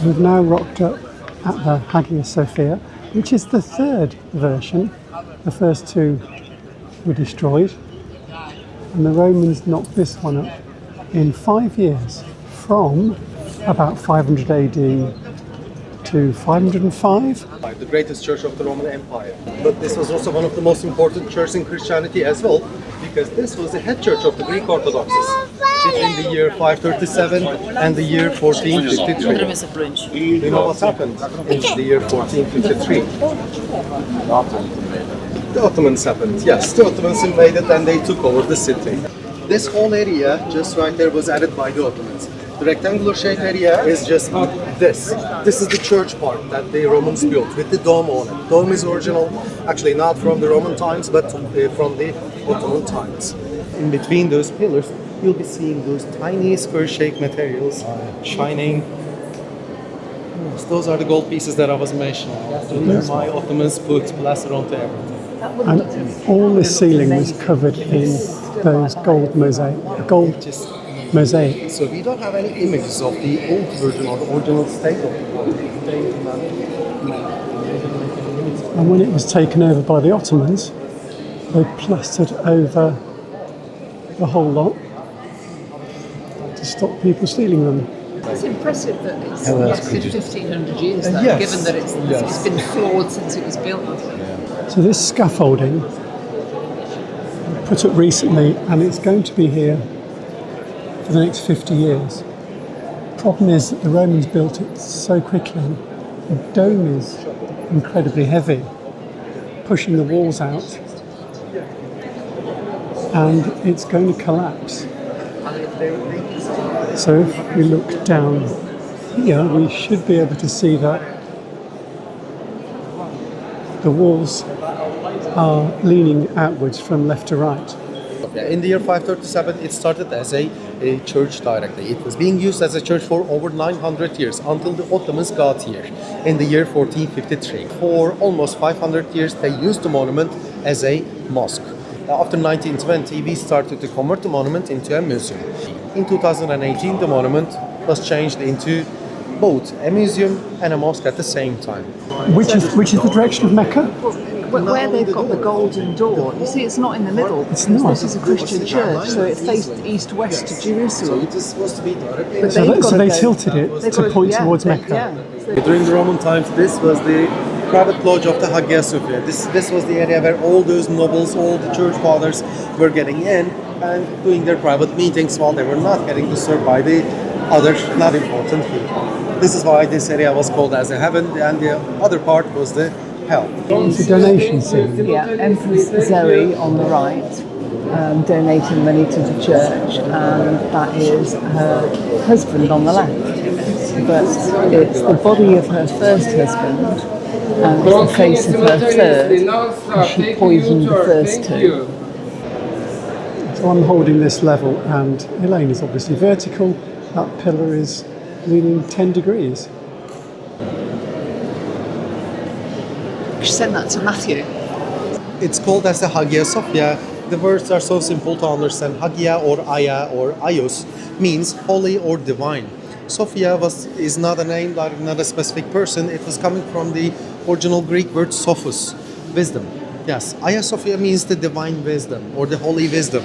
We've now rocked up at the Hagia Sophia, which is the third version. The first two were destroyed, and the Romans knocked this one up in 5 years, from about 500 AD to 505. The greatest church of the Roman Empire. But this was also one of the most important churches in Christianity as well, because this was the head church of the Greek Orthodoxes between the year 537 and the year 1453. You know what happened in the year 1453? The Ottomans happened, yes. The Ottomans invaded and they took over the city. This whole area just right there was added by the Ottomans. The rectangular shaped area is just this. This is the church part that the Romans built with the dome on it. Dome is original, actually not from the Roman times, but from the Ottoman times. In between those pillars, you'll be seeing those tiny square-shaped materials shining. Yes, those are the gold pieces that I was mentioning. My Ottomans put plaster onto everything. And all the ceiling was covered in those gold mosaics. So we don't have any images of the old version or the original state of the building. And when it was taken over by the Ottomans, they plastered over the whole lot to stop people stealing them. It's impressive that it's lasted 1,500 years, though, given that it's been flawed since it was built. So this scaffolding, put up recently, and it's going to be here for the next 50 years. Problem is that the Romans built it so quickly, the dome is incredibly heavy, pushing the walls out, and it's going to collapse. So if we look down here, we should be able to see that the walls are leaning outwards from left to right. In the year 537, it started as a church directly. It was being used as a church for over 900 years until the Ottomans got here in the year 1453. For almost 500 years, they used the monument as a mosque. After 1920, we started to convert the monument into a museum. In 2018, the monument was changed into both a museum and a mosque at the same time. Which is the direction of Mecca? Where they've got the golden door, you see, it's not in the middle. It's not. This is a Christian church, so it faced east-west to Jerusalem. It is supposed to be directly. But So they tilted it to point towards Mecca. During the Roman times, this was the private lodge of the Hagia Sophia. This was the area where all those nobles, all the church fathers were getting in and doing their private meetings while they were not getting disturbed by the other not important people. This is why this area was called as a heaven, and the other part was the hell. It's a donation scene. Yeah, Empress Zoe on the right, donating money to the church, and that is her husband on the left. But it's the body of her first husband and the face of her third, and she poisoned the first two. So I'm holding this level, and Elaine is obviously vertical. That pillar is leaning 10 degrees. Send that to Matthew. It's called as the Hagia Sophia. The words are so simple to understand. Hagia or Aya or Ayos means holy or divine. Sophia is not a name, not a specific person. It was coming from the original Greek word sophos, wisdom. Yes, Hagia Sophia means the divine wisdom or the holy wisdom.